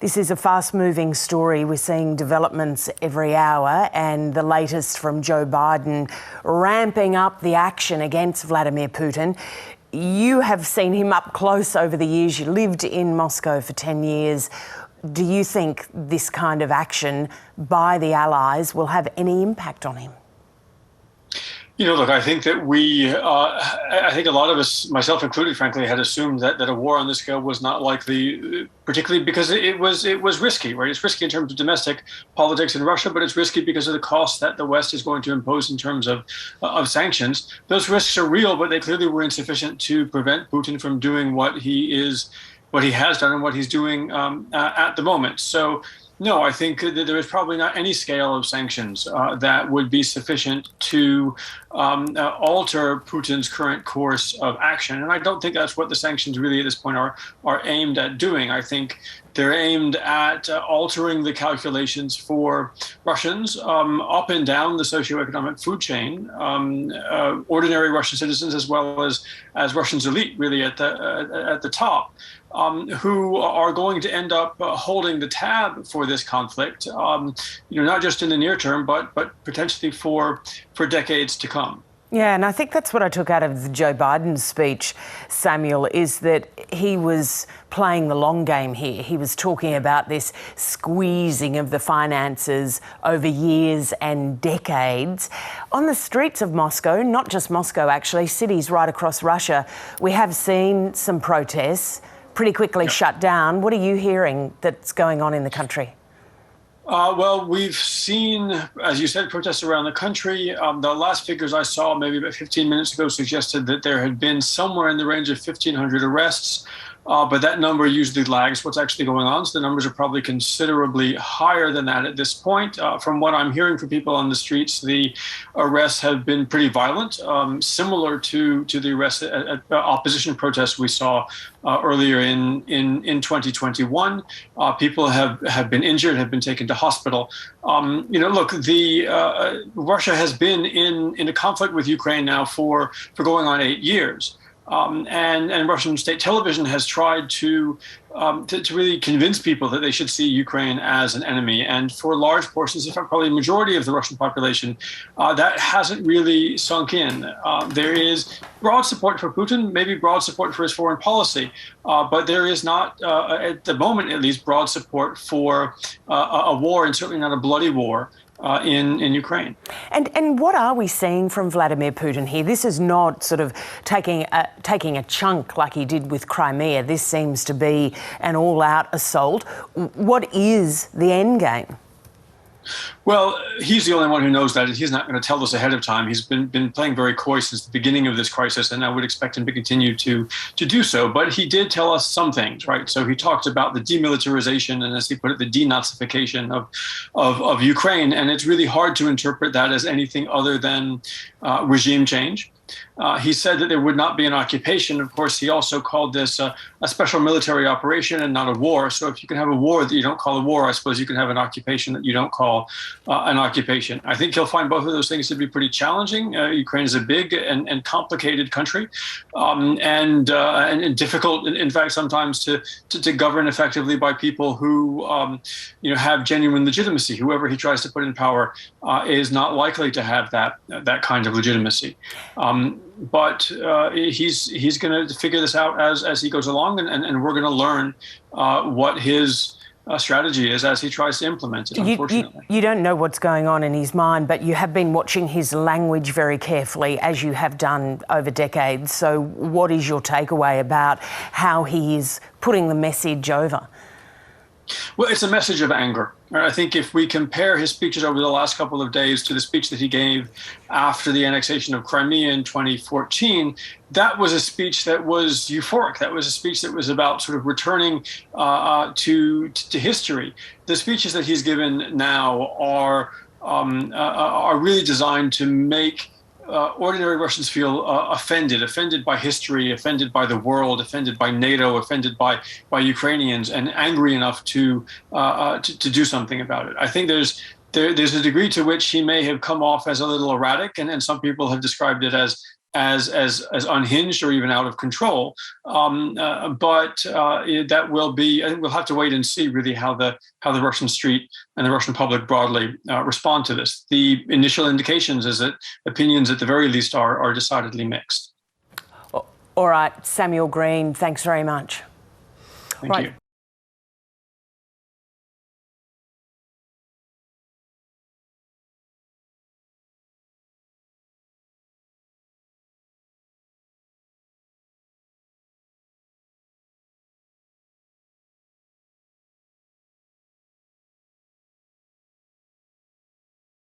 This is a fast-moving story. We're seeing developments every hour, and the latest from Joe Biden ramping up the action against Vladimir Putin. You have seen him up close over the years. You lived in Moscow for 10 years. Do you think this kind of action by the Allies will have any impact on him? Look, I think that I think a lot of us, myself included, frankly, had assumed that a war on this scale was not likely, particularly because it was risky, right? It's risky in terms of domestic politics in Russia, but it's risky because of the cost that the West is going to impose in terms of sanctions. Those risks are real, but they clearly were insufficient to prevent Putin from doing what he has done and what he's doing at the moment. So, no, I think that there is probably not any scale of sanctions that would be sufficient to alter Putin's current course of action. And I don't think that's what the sanctions really at this point are aimed at doing. I think they're aimed at altering the calculations for Russians up and down the socioeconomic food chain, ordinary Russian citizens as well as Russia's elite, really at the top. Who are going to end up holding the tab for this conflict, not just in the near term, but potentially for decades to come. Yeah, and I think that's what I took out of Joe Biden's speech, Samuel, is that he was playing the long game here. He was talking about this squeezing of the finances over years and decades. On the streets of Moscow, not just Moscow actually, cities right across Russia, we have seen some protests pretty quickly shut down. What are you hearing that's going on in the country? Well, we've seen, as you said, protests around the country. The last figures I saw maybe about 15 minutes ago suggested that there had been somewhere in the range of 1,500 arrests. But that number usually lags what's actually going on. So the numbers are probably considerably higher than that at this point. From what I'm hearing from people on the streets, the arrests have been pretty violent, similar to the arrests at opposition protests we saw earlier in 2021. People have been injured, have been taken to hospital. Look, Russia has been in a conflict with Ukraine now for going on 8 years. And Russian state television has tried to really convince people that they should see Ukraine as an enemy. And for large portions, in fact, probably a majority of the Russian population, that hasn't really sunk in. There is broad support for Putin, maybe broad support for his foreign policy, but there is not, at the moment at least, broad support for a war, and certainly not a bloody war. In Ukraine. And what are we seeing from Vladimir Putin here? This is not sort of taking a chunk like he did with Crimea. This seems to be an all-out assault. What is the end game? Well, he's the only one who knows that. He's not going to tell us ahead of time. He's been playing very coy since the beginning of this crisis, and I would expect him to continue to do so. But he did tell us some things, right? So he talked about the demilitarization and, as he put it, the denazification of Ukraine. And it's really hard to interpret that as anything other than regime change. He said that there would not be an occupation. Of course, he also called this a special military operation and not a war. So if you can have a war that you don't call a war, I suppose you can have an occupation that you don't call an occupation. I think he'll find both of those things to be pretty challenging. Ukraine is a big and complicated country, and difficult, in fact, sometimes to govern effectively by people who have genuine legitimacy. Whoever he tries to put in power is not likely to have that kind of legitimacy. But he's going to figure this out as he goes along, and we're going to learn what his strategy is as he tries to implement it, unfortunately. You don't know what's going on in his mind, but you have been watching his language very carefully, as you have done over decades. So what is your takeaway about how he is putting the message over? Well, it's a message of anger. I think if we compare his speeches over the last couple of days to the speech that he gave after the annexation of Crimea in 2014, that was a speech that was euphoric. That was a speech that was about sort of returning to history. The speeches that he's given now are really designed to make ordinary Russians feel offended by history, offended by the world, offended by NATO, offended by Ukrainians, and angry enough to do something about it. I think there's a degree to which he may have come off as a little erratic, and some people have described it as as unhinged or even out of control. But that will be. I think we'll have to wait and see really how the Russian street and the Russian public broadly respond to this. The initial indications is that opinions, at the very least, are decidedly mixed. All right, Samuel Greene, thanks very much. Thank you.